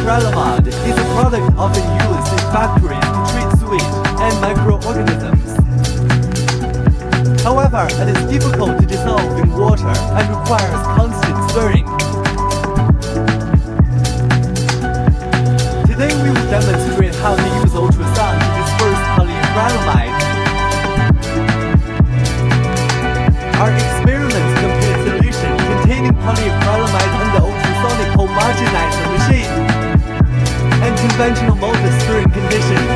polyacrylamide is a product often used in factories to treat sewage and microorganisms. However, it is difficult to dissolve in water and requires constant stirring. Today we will demonstrate how to use ultrasound to disperse polyacrylamide. Our experiments compare solution containing polyacrylamide in the ultrasonic homogenizer machine and conventional motor stirring conditions.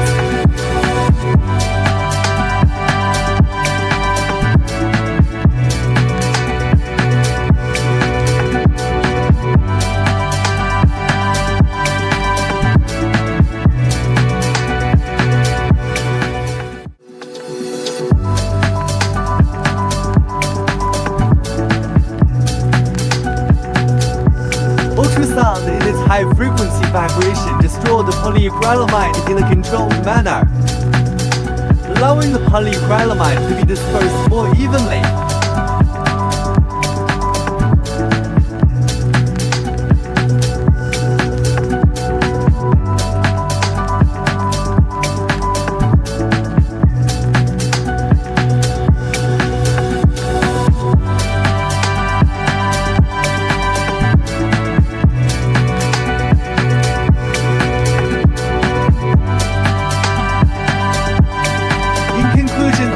Ultrasound in its high-frequency vibration destroys the polyacrylamide in a controlled manner, allowing the polyacrylamide to be dispersed more evenly.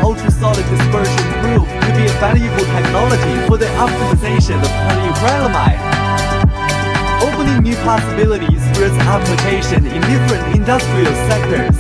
Ultrasonic dispersion proved to be a valuable technology for the optimization of polyacrylamide, opening new possibilities for its application in different industrial sectors.